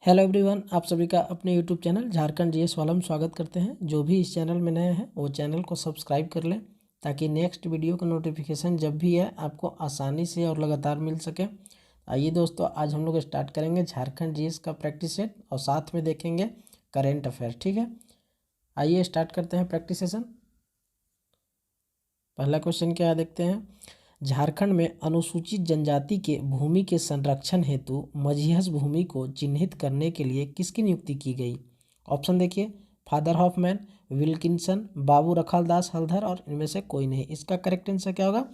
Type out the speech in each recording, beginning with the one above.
Hello everyone, आप सभी का अपने यूट्यूब चैनल झारखंड जीएस वाला में स्वागत करते हैं। जो भी इस चैनल में नए हैं वो चैनल को सब्सक्राइब कर लें ताकि नेक्स्ट वीडियो का नोटिफिकेशन जब भी है आपको आसानी से और लगातार मिल सके। आइए दोस्तों, आज हम लोग स्टार्ट करेंगे झारखंड जीएस का प्रैक्टिस सेट और साथ में देखेंगे करेंट अफेयर। ठीक है, आइए स्टार्ट करते हैं प्रैक्टिस सेशन। पहला क्वेश्चन क्या है देखते हैं। झारखंड में अनुसूचित जनजाति के भूमि के संरक्षण हेतु मझिहस भूमि को चिन्हित करने के लिए किसकी नियुक्ति की गई? ऑप्शन देखिए, फादर हॉफमैन, विल्किंसन, बाबू रखालदास हल्दर और इनमें से कोई नहीं। इसका करेक्ट आंसर क्या होगा?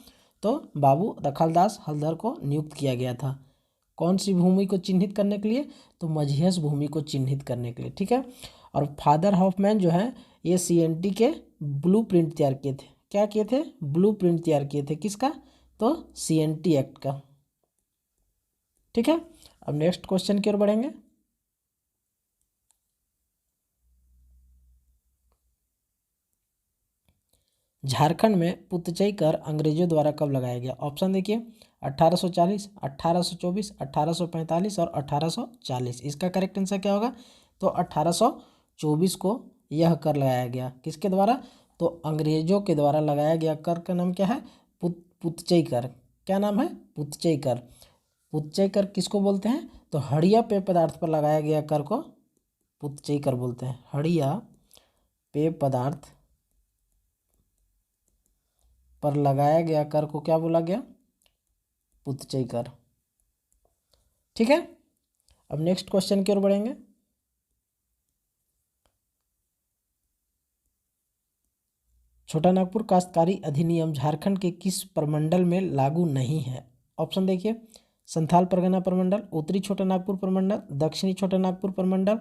तो बाबू रखालदास हल्दर को नियुक्त किया गया था। कौन सी भूमि को चिन्हित करने के लिए? तो मझिहस भूमि को चिन्हित करने के लिए। ठीक है, और फादर हॉफमैन जो है ये सीएनटी के ब्लू प्रिंट तैयार किए थे। क्या किए थे? ब्लू प्रिंट तैयार किए थे। किसका? तो सीएनटी एक्ट का। ठीक है, अब नेक्स्ट क्वेश्चन की ओर बढ़ेंगे। झारखंड में पुतचई कर अंग्रेजों द्वारा कब लगाया गया? ऑप्शन देखिए, 1840, 1824, 1845 और 1840। इसका करेक्ट आंसर क्या होगा? तो 1824 को यह कर लगाया गया। किसके द्वारा? तो अंग्रेजों के द्वारा लगाया गया कर का नाम क्या है? पुतचई कर। क्या नाम है? पुतचई कर। पुतचई कर किसको बोलते हैं? तो हड़िया पेय पदार्थ पर लगाया गया कर को पुतचई कर बोलते हैं। हड़िया पेय पदार्थ पर लगाया गया कर को क्या बोला गया? पुतचई कर। ठीक है, अब नेक्स्ट क्वेश्चन की ओर बढ़ेंगे। छोटा नागपुर काश्तकारी अधिनियम झारखंड के किस प्रमंडल में लागू नहीं है? ऑप्शन देखिए, संथाल परगना प्रमंडल, उत्तरी छोटा नागपुर प्रमंडल, दक्षिणी छोटा नागपुर प्रमंडल,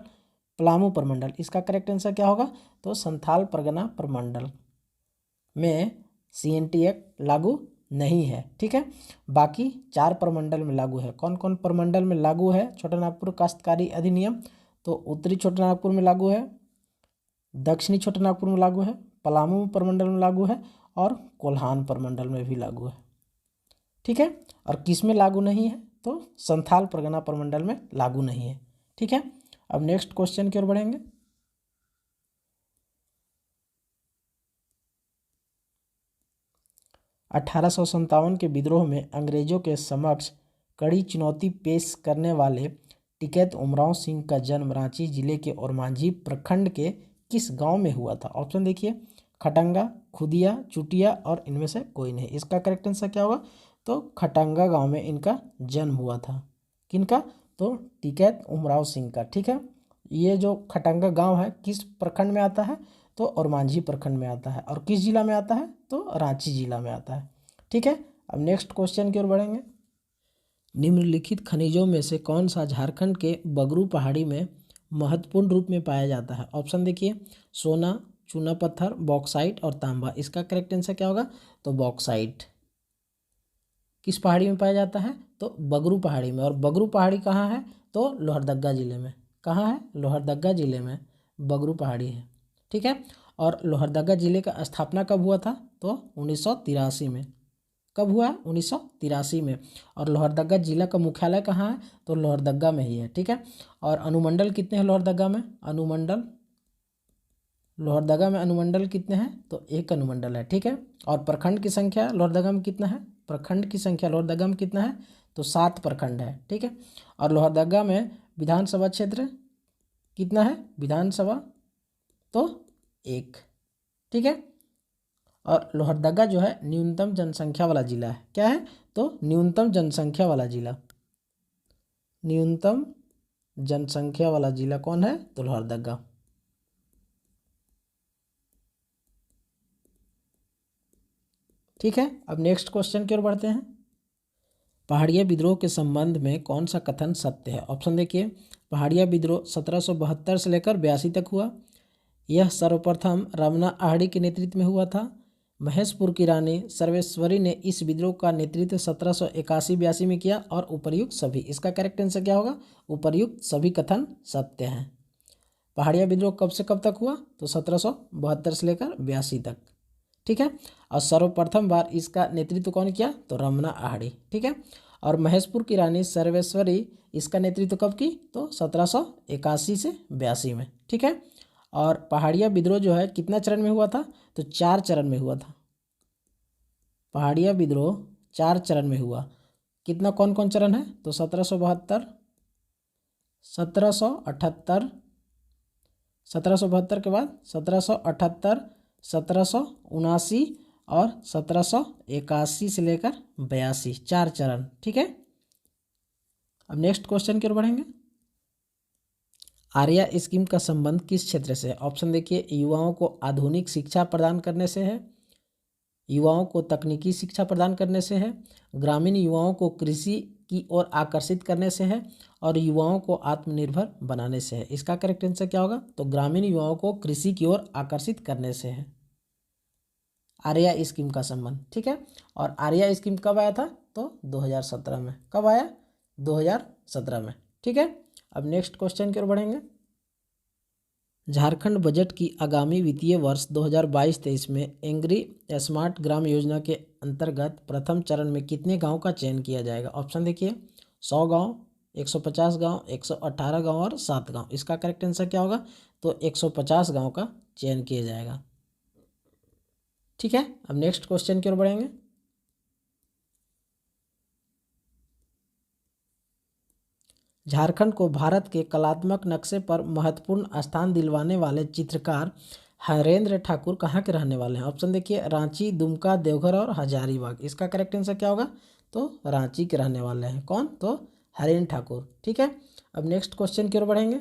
पलामू प्रमंडल। इसका करेक्ट आंसर क्या होगा? तो संथाल परगना प्रमंडल में सीएनटी एक्ट लागू नहीं है। ठीक है, बाकी 4 प्रमंडल में लागू है। कौन कौन प्रमंडल में लागू है छोटा नागपुर काश्तकारी अधिनियम? तो उत्तरी छोटा नागपुर में लागू है, दक्षिणी छोटा नागपुर में लागू है, पलामू प्रमंडल में लागू है और कोल्हान प्रमंडल में भी लागू है। ठीक है, और किस में लागू नहीं है? तो संथाल परगना प्रमंडल में लागू नहीं है। ठीक है, अब नेक्स्ट क्वेश्चन की ओर बढ़ेंगे। अठारह के विद्रोह में अंग्रेजों के समक्ष कड़ी चुनौती पेश करने वाले टिकैत उमराव सिंह का जन्म रांची जिले के ओरमांझी प्रखंड के किस गांव में हुआ था? ऑप्शन देखिए, खटंगा, खुदिया, चुटिया और इनमें से कोई नहीं। इसका करेक्ट आंसर क्या होगा? तो खटंगा गांव में इनका जन्म हुआ था। किनका? तो टिकैत उमराव सिंह का। ठीक है, ये जो खटंगा गांव है किस प्रखंड में आता है? तो ओरमांझी प्रखंड में आता है। और किस जिला में आता है? तो रांची जिला में आता है। ठीक है, अब नेक्स्ट क्वेश्चन की ओर बढ़ेंगे। निम्नलिखित खनिजों में से कौन सा झारखंड के बगरू पहाड़ी में महत्वपूर्ण रूप में पाया जाता है? ऑप्शन देखिए, सोना, चूना पत्थर, बॉक्साइट और तांबा। इसका करेक्ट आंसर क्या होगा? तो बॉक्साइट। किस पहाड़ी में पाया जाता है? तो बगरू पहाड़ी में। और बगरू पहाड़ी कहाँ है? तो लोहरदगा जिले में। कहाँ है? लोहरदगा जिले में बगरू पहाड़ी है। ठीक है, और लोहरदगा जिले का स्थापना कब हुआ था? तो 1983 में। कब हुआ? 1983 में। और लोहरदगा जिला का मुख्यालय कहाँ है? तो लोहरदगा में ही है। ठीक है, और अनुमंडल कितने हैं लोहरदगा में? अनुमंडल लोहरदगा में अनुमंडल कितने हैं? तो 1 अनुमंडल है। ठीक है, और प्रखंड की संख्या लोहरदगा में कितना है? प्रखंड की संख्या लोहरदगा में कितना है? तो 7 प्रखंड है। ठीक है, और लोहरदगा में विधानसभा क्षेत्र कितना है? विधानसभा तो 1। ठीक है, और लोहरदगा जो है न्यूनतम जनसंख्या वाला जिला है। क्या है? तो न्यूनतम जनसंख्या वाला जिला। न्यूनतम जनसंख्या वाला जिला कौन है? तो लोहरदगा। ठीक है, अब नेक्स्ट क्वेश्चन की ओर बढ़ते हैं। पहाड़िया विद्रोह के संबंध में कौन सा कथन सत्य है? ऑप्शन देखिए, पहाड़िया विद्रोह 1772 से लेकर 82 तक हुआ। यह सर्वप्रथम रमना आहड़ी के नेतृत्व में हुआ था। महेशपुर की रानी सर्वेश्वरी ने इस विद्रोह का नेतृत्व 1781-82 में किया और उपर्युक्त सभी। इसका करेक्ट आंसर क्या होगा? उपर्युक्त सभी कथन सत्य हैं। पहाड़िया विद्रोह कब से कब तक हुआ? तो 1772 से लेकर 82 तक। ठीक है, और सर्वप्रथम बार इसका नेतृत्व कौन किया? तो रमना आहड़ी। ठीक है, और महेशपुर की रानी सर्वेश्वरी इसका नेतृत्व कब की? तो 1781 से 82 में। ठीक है। और पहाड़िया विद्रोह जो है कितना चरण में हुआ था? तो 4 चरण में हुआ था। पहाड़िया विद्रोह 4 चरण में हुआ। कितना, कौन कौन चरण है? तो 1772, 1778, 1772 के बाद 1778, 1779 और 1781 से लेकर 82, 4 चरण। ठीक है। अब नेक्स्ट क्वेश्चन की ओर बढ़ेंगे। आर्या स्कीम का संबंध किस क्षेत्र से है? ऑप्शन देखिए, युवाओं को आधुनिक शिक्षा प्रदान करने से है, युवाओं को तकनीकी शिक्षा प्रदान करने से है, ग्रामीण युवाओं को कृषि की ओर आकर्षित करने से है, और युवाओं को आत्मनिर्भर बनाने से है। इसका करेक्ट आंसर क्या होगा? तो ग्रामीण युवाओं को कृषि की ओर आकर्षित करने से है आर्या स्कीम का संबंध। ठीक है। और आर्या स्कीम कब आया था? तो 2017 में। कब आया? 2017 में। ठीक है। अब नेक्स्ट क्वेश्चन की ओर बढ़ेंगे। झारखंड बजट की आगामी वित्तीय वर्ष 2022-23 में एंग्री स्मार्ट ग्राम योजना के अंतर्गत प्रथम चरण में कितने गांव का चयन किया जाएगा? ऑप्शन देखिए, 100 गांव, 150 गांव, 118 गांव और 7 गांव। इसका करेक्ट आंसर क्या होगा? तो 150 गांव का चयन किया जाएगा। ठीक है। अब नेक्स्ट क्वेश्चन की ओर बढ़ेंगे। झारखंड को भारत के कलात्मक नक्शे पर महत्वपूर्ण स्थान दिलवाने वाले चित्रकार हरेंद्र ठाकुर कहाँ के रहने वाले हैं? ऑप्शन देखिए, रांची, दुमका, देवघर और हजारीबाग। इसका करेक्ट आंसर क्या होगा? तो रांची के रहने वाले हैं। कौन? तो हरेंद्र ठाकुर। ठीक है। अब नेक्स्ट क्वेश्चन की ओर बढ़ेंगे।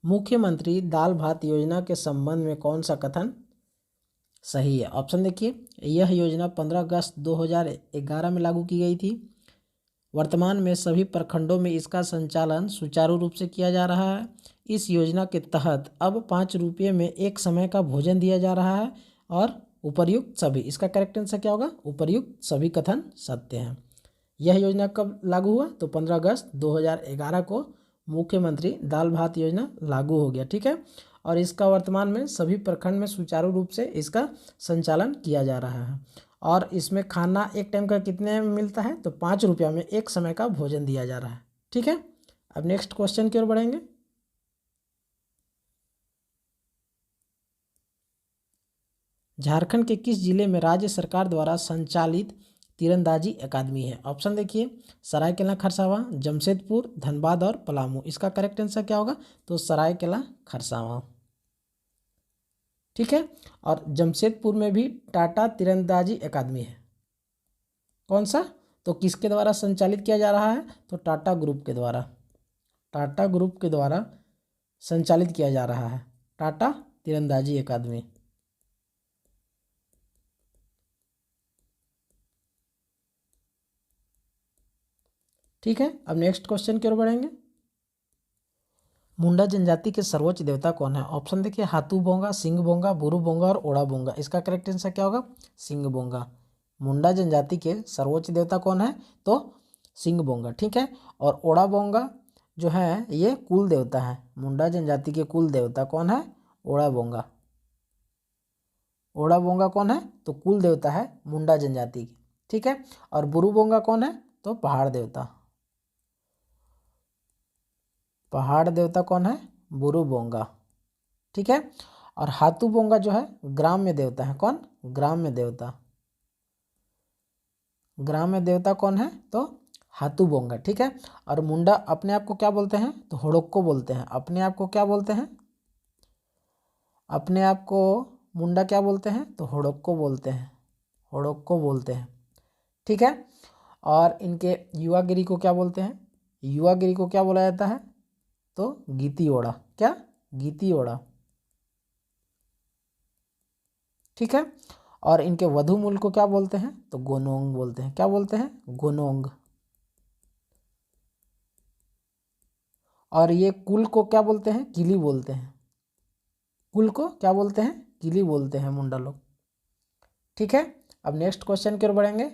मुख्यमंत्री दाल भात योजना के संबंध में कौन सा कथन सही है? ऑप्शन देखिए, यह योजना 15 अगस्त 2011 में लागू की गई थी। वर्तमान में सभी प्रखंडों में इसका संचालन सुचारू रूप से किया जा रहा है। इस योजना के तहत अब 5 रुपये में एक समय का भोजन दिया जा रहा है। और उपर्युक्त सभी, इसका करेक्ट आंसर क्या होगा? उपर्युक्त सभी कथन सत्य हैं। यह योजना कब लागू हुआ? तो 15 अगस्त 2011 को मुख्यमंत्री दाल भात योजना लागू हो गया। ठीक है। और इसका वर्तमान में सभी प्रखंड में सुचारू रूप से इसका संचालन किया जा रहा है। और इसमें खाना एक टाइम का कितने में मिलता है? तो 5 रुपया में एक समय का भोजन दिया जा रहा है। ठीक है। अब नेक्स्ट क्वेश्चन की ओर बढ़ेंगे। झारखंड के किस जिले में राज्य सरकार द्वारा संचालित तीरंदाजी अकादमी है? ऑप्शन देखिए, सरायकेला खरसावां, जमशेदपुर, धनबाद और पलामू। इसका करेक्ट आंसर क्या होगा? तो सरायकेला खरसावां। ठीक है। और जमशेदपुर में भी टाटा तीरंदाजी अकादमी है। कौन सा? तो किसके द्वारा संचालित किया जा रहा है? तो टाटा ग्रुप के द्वारा, टाटा ग्रुप के द्वारा संचालित किया जा रहा है टाटा तीरंदाजी अकादमी। ठीक है। अब नेक्स्ट क्वेश्चन की ओर बढ़ेंगे। मुंडा जनजाति के सर्वोच्च देवता कौन है? ऑप्शन देखिए, हाथू बोंगा, सिंह बोंगा, बुरु बोंगा और ओड़ा बोंगा। इसका करेक्ट आंसर क्या होगा? सिंह बोंगा। मुंडा जनजाति के सर्वोच्च देवता कौन है? तो सिंह बोंगा। ठीक है। और ओड़ा बोंगा जो है ये कुल देवता है। मुंडा जनजाति के कुल देवता कौन है? ओड़ा बोंगा। ओड़ा बोंगा कौन है? तो कुल देवता है मुंडा जनजाति की। ठीक है। और बुरु बोंगा कौन है? तो पहाड़ देवता। पहाड़ देवता कौन है? बुरु बोंगा। ठीक है। और हाथू बोंगा जो है ग्राम्य देवता है। कौन? ग्राम्य देवता। ग्राम्य देवता कौन है? तो हाथू बोंगा। ठीक है। और मुंडा अपने आप को क्या बोलते हैं? तो होड़ोक्को बोलते हैं। अपने आप को क्या बोलते हैं? अपने आप को मुंडा क्या बोलते हैं? तो होड़ोक्को बोलते हैं। होड़ोक्को बोलते हैं। ठीक है। और इनके युवागिरी को क्या बोलते हैं? युवागिरी को क्या बोला जाता है? तो गीती ओड़ा। क्या? गीती ओड़ा। ठीक है। और इनके वधु मूल को क्या बोलते हैं? तो गोनोंग बोलते हैं। क्या बोलते हैं? गोनोंग। और ये कुल को क्या बोलते हैं? किली बोलते हैं। कुल को क्या बोलते हैं? किली बोलते हैं मुंडा लोग। ठीक है। अब नेक्स्ट क्वेश्चन की ओर बढ़ेंगे।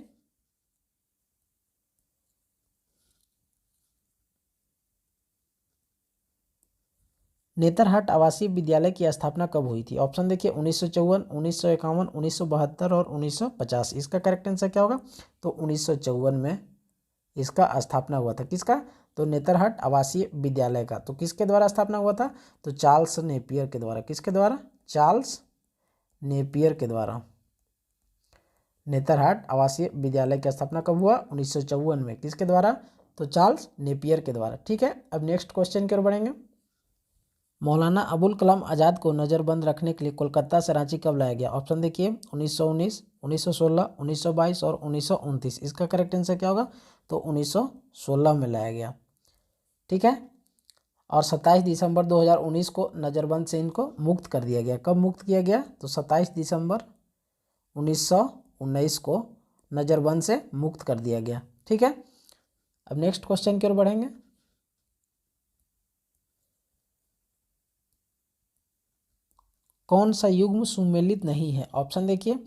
नेतरहाट आवासीय विद्यालय की स्थापना कब हुई थी? ऑप्शन देखिए 1954, 1951, 1972 और 1950। इसका करेक्ट आंसर क्या होगा? तो 1954 में इसका स्थापना हुआ था। किसका? तो नेतरहाट आवासीय विद्यालय का। तो किसके द्वारा स्थापना हुआ था? तो चार्ल्स नेपियर के द्वारा। किसके द्वारा? चार्ल्स नेपियर के द्वारा। नेतरहाट आवासीय विद्यालय की स्थापना कब हुआ? 1954 में। किसके द्वारा? तो चार्ल्स नेपियर के द्वारा। ठीक है, अब नेक्स्ट क्वेश्चन की ओर बढ़ेंगे। मौलाना अबुल कलाम आज़ाद को नज़रबंद रखने के लिए कोलकाता से रांची कब लाया गया? ऑप्शन देखिए 1919, 1916, 1922 और 1929। इसका करेक्ट आंसर क्या होगा? तो 1916 में लाया गया। ठीक है, और 27 दिसंबर 2019 को नज़रबंद से इनको मुक्त कर दिया गया। कब मुक्त किया गया? तो 27 दिसंबर 1919 को नज़रबंद से मुक्त कर दिया गया। ठीक है, अब नेक्स्ट क्वेश्चन की ओर बढ़ेंगे। कौन सा युग्म सुमेलित नहीं है? ऑप्शन देखिए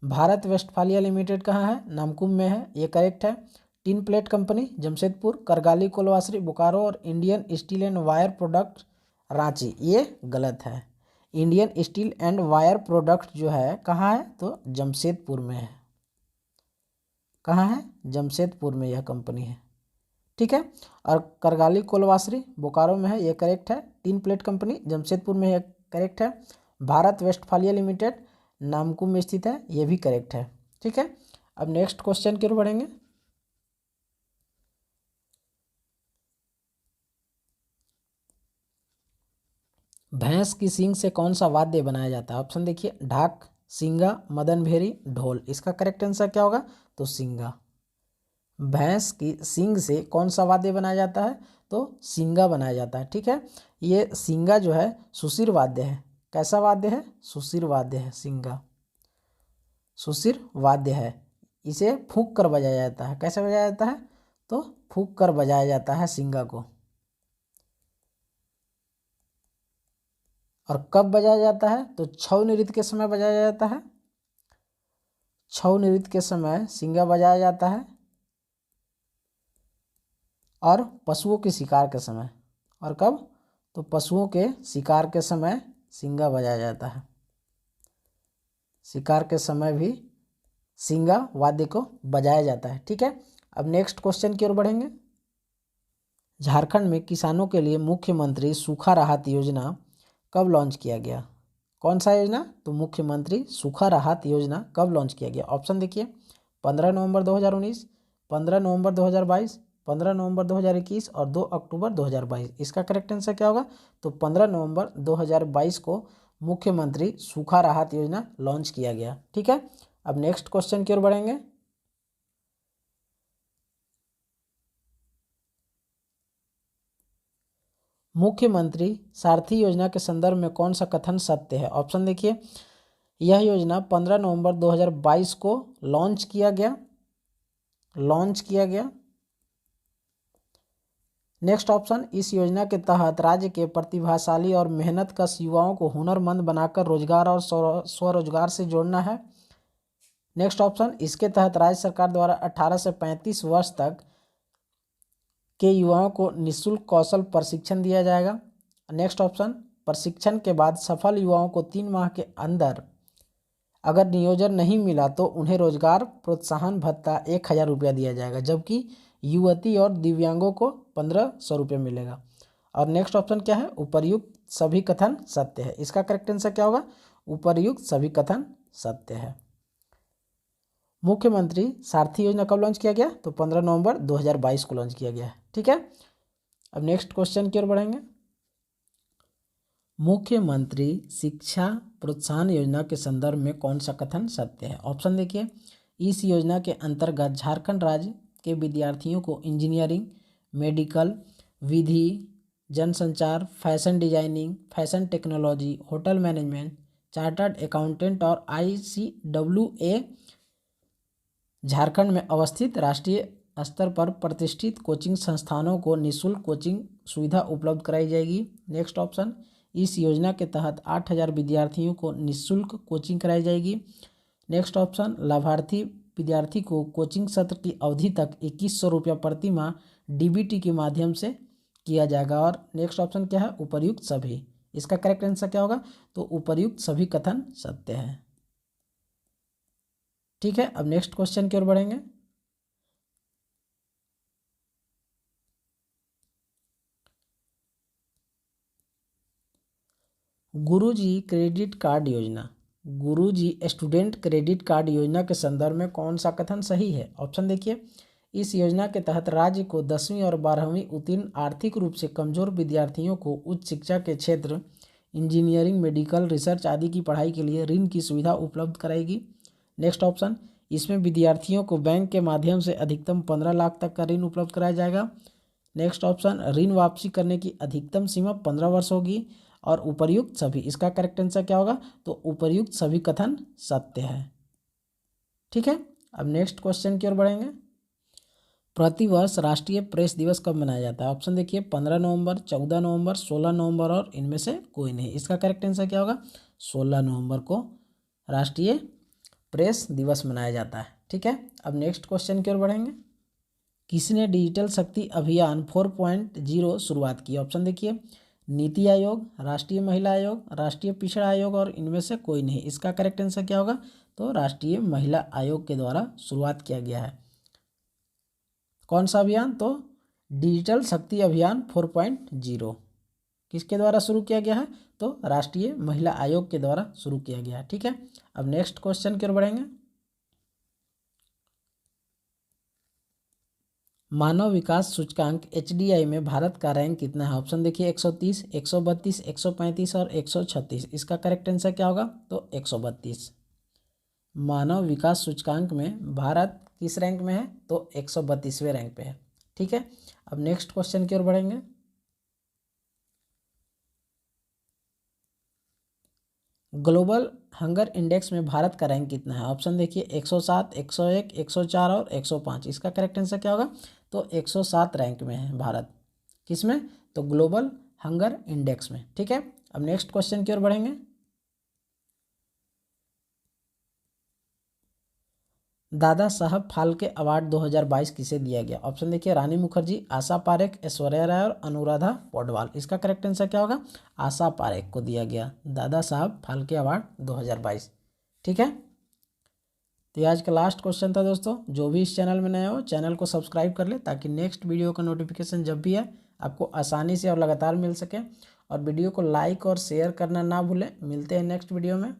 भारत वेस्टफालिया लिमिटेड कहाँ है? नामकुम में है, ये करेक्ट है। Tin plate company Jamshedpur, Kargali coal washery Bokaro और Indian steel and wire product Ranchi, ये गलत है। Indian steel and wire product जो है कहाँ है? तो जमशेदपुर में है। कहाँ है? जमशेदपुर में यह कंपनी है। ठीक है, और करगाली कोलवासरी बोकारो में है, ये करेक्ट है। टिन प्लेट कंपनी जमशेदपुर में है, करेक्ट है। भारत वेस्टफालिया लिमिटेड नामकुम में स्थित है, ये भी करेक्ट है। ठीक है, अब नेक्स्ट क्वेश्चन की ओर बढ़ेंगे। भैंस की सींग से कौन सा वाद्य बनाया जाता है? ऑप्शन देखिए ढाक, सिंगा, मदन भेरी, ढोल। इसका करेक्ट आंसर क्या होगा? तो सिंगा। भैंस की सींग से कौन सा वाद्य बनाया जाता है? तो सिंगा बनाया जाता है। ठीक है, ये सिंगा जो है सुशिर वाद्य है। कैसा वाद्य है? सुशिर वाद्य है सिंगा, सुशिर वाद्य है। इसे फूंक कर बजाया जाता है। कैसे बजाया जाता है? तो फूंक कर बजाया जाता है सिंगा को। और कब बजाया जाता है? तो छऊ नृत्य के समय बजाया जाता है। छऊ नृत्य के समय सिंगा बजाया जाता है, और पशुओं के शिकार के समय। और कब? तो पशुओं के शिकार के समय सिंगा बजाया जाता है। शिकार के समय भी सिंगा वाद्य को बजाया जाता है। ठीक है, अब नेक्स्ट क्वेश्चन की ओर बढ़ेंगे। झारखंड में किसानों के लिए मुख्यमंत्री सूखा राहत योजना कब लॉन्च किया गया? कौन सा योजना? तो मुख्यमंत्री सूखा राहत योजना कब लॉन्च किया गया? ऑप्शन देखिए 15 नवंबर 2019, 15 नवंबर 2022, 15 नवंबर 2021 और 2 अक्टूबर 2022। इसका करेक्ट आंसर क्या होगा? तो 15 नवंबर 2022 को मुख्यमंत्री सूखा राहत योजना लॉन्च किया गया। ठीक है, अब नेक्स्ट क्वेश्चन की ओर बढ़ेंगे। मुख्यमंत्री सारथी योजना के संदर्भ में कौन सा कथन सत्य है? ऑप्शन देखिए यह योजना 15 नवंबर 2022 को लॉन्च किया गया। नेक्स्ट ऑप्शन, इस योजना के तहत राज्य के प्रतिभाशाली और मेहनतकश युवाओं को हुनरमंद बनाकर रोजगार और स्वरोजगार से जोड़ना है। नेक्स्ट ऑप्शन, इसके तहत राज्य सरकार द्वारा 18 से 35 वर्ष तक के युवाओं को निःशुल्क कौशल प्रशिक्षण दिया जाएगा। नेक्स्ट ऑप्शन, प्रशिक्षण के बाद सफल युवाओं को 3 माह के अंदर अगर नियोजन नहीं मिला तो उन्हें रोजगार प्रोत्साहन भत्ता 1000 रुपया दिया जाएगा, जबकि युवती और दिव्यांगों को 1500 रुपये मिलेगा। और नेक्स्ट ऑप्शन क्या है? उपर्युक्त सभी कथन सत्य है। इसका करेक्ट आंसर क्या होगा? उपर्युक्त सभी कथन सत्य है। मुख्यमंत्री सारथी योजना कब लॉन्च किया गया? तो 15 नवंबर 2022 को लॉन्च किया गया है। ठीक है, अब नेक्स्ट क्वेश्चन की ओर बढ़ेंगे। मुख्यमंत्री शिक्षा प्रोत्साहन योजना के संदर्भ में कौन सा कथन सत्य है? ऑप्शन देखिए इस योजना के अंतर्गत झारखंड राज्य के विद्यार्थियों को इंजीनियरिंग, मेडिकल, विधि, जनसंचार, fashion designing, fashion technology, hotel management, chartered accountant और ICWA झारखंड में अवस्थित राष्ट्रीय स्तर पर प्रतिष्ठित कोचिंग संस्थानों को निःशुल्क कोचिंग सुविधा उपलब्ध कराई जाएगी। नेक्स्ट ऑप्शन, इस योजना के तहत 8000 विद्यार्थियों को निःशुल्क कोचिंग कराई जाएगी। नेक्स्ट ऑप्शन, लाभार्थी विद्यार्थी को कोचिंग सत्र की अवधि तक 2100 रुपया प्रति माह DBT के माध्यम से किया जाएगा। और नेक्स्ट ऑप्शन क्या है? उपर्युक्त सभी। इसका करेक्ट आंसर क्या होगा? तो उपर्युक्त सभी कथन सत्य है। ठीक है, अब नेक्स्ट क्वेश्चन की ओर बढ़ेंगे। गुरुजी क्रेडिट कार्ड योजना, गुरुजी स्टूडेंट क्रेडिट कार्ड योजना के संदर्भ में कौन सा कथन सही है? ऑप्शन देखिए। इस योजना के तहत राज्य को 10वीं और 12वीं उत्तीर्ण आर्थिक रूप से कमजोर विद्यार्थियों को उच्च शिक्षा के क्षेत्र, इंजीनियरिंग, मेडिकल, रिसर्च आदि की पढ़ाई के लिए ऋण की सुविधा उपलब्ध कराएगी। नेक्स्ट ऑप्शन, इसमें विद्यार्थियों को बैंक के माध्यम से अधिकतम 15 लाख तक का ऋण उपलब्ध कराया जाएगा। नेक्स्ट ऑप्शन, ऋण वापसी करने की अधिकतम सीमा 15 वर्ष होगी। और उपर्युक्त सभी, इसका करेक्ट आंसर क्या होगा? तो उपर्युक्त सभी कथन सत्य है। ठीक है, अब नेक्स्ट क्वेश्चन की ओर बढ़ेंगे। प्रतिवर्ष राष्ट्रीय प्रेस दिवस कब मनाया जाता है? ऑप्शन देखिए, 15 नवंबर, 14 नवंबर, 16 नवंबर और इनमें से कोई नहीं। इसका करेक्ट आंसर क्या होगा? 16 नवंबर को राष्ट्रीय प्रेस दिवस मनाया जाता है। ठीक है, अब नेक्स्ट क्वेश्चन की ओर बढ़ेंगे। किसने डिजिटल शक्ति अभियान 4.0 शुरुआत की? ऑप्शन देखिए, नीति आयोग, राष्ट्रीय महिला आयोग, राष्ट्रीय पिछड़ा आयोग और इनमें से कोई नहीं। इसका करेक्ट आंसर क्या होगा? तो राष्ट्रीय महिला आयोग के द्वारा शुरुआत किया गया है। कौन सा अभियान? तो डिजिटल शक्ति अभियान 4.0 किसके द्वारा शुरू किया गया है? तो राष्ट्रीय महिला आयोग के द्वारा शुरू किया गया है। ठीक है, अब नेक्स्ट क्वेश्चन की ओर बढ़ेंगे। मानव विकास सूचकांक HDI में भारत का रैंक कितना है? ऑप्शन देखिए, 130, 132, 135 और 136। इसका करेक्ट आंसर क्या होगा? तो 132। मानव विकास सूचकांक में भारत किस रैंक में है? तो 132वें रैंक पे है। ठीक है, अब नेक्स्ट क्वेश्चन की ओर बढ़ेंगे। ग्लोबल हंगर इंडेक्स में भारत का रैंक कितना है? ऑप्शन देखिए, 107, 101, 104 और 105। इसका करेक्ट आंसर क्या होगा? तो 107 रैंक में है भारत। किसमें? तो ग्लोबल हंगर इंडेक्स में। ठीक है, अब नेक्स्ट क्वेश्चन की ओर बढ़ेंगे। दादा साहब फाल्के अवार्ड 2022 किसे दिया गया? ऑप्शन देखिए, रानी मुखर्जी, आशा पारेख, ऐश्वर्या राय और अनुराधा पौडवाल। इसका करेक्ट आंसर क्या होगा? आशा पारेख को दिया गया दादा साहब फाल्के अवार्ड 2022। ठीक है, तो ये आज का लास्ट क्वेश्चन था दोस्तों। जो भी इस चैनल में नया हो, चैनल को सब्सक्राइब कर ले ताकि नेक्स्ट वीडियो का नोटिफिकेशन जब भी है आपको आसानी से और लगातार मिल सके। और वीडियो को लाइक और शेयर करना ना भूलें। मिलते हैं नेक्स्ट वीडियो में।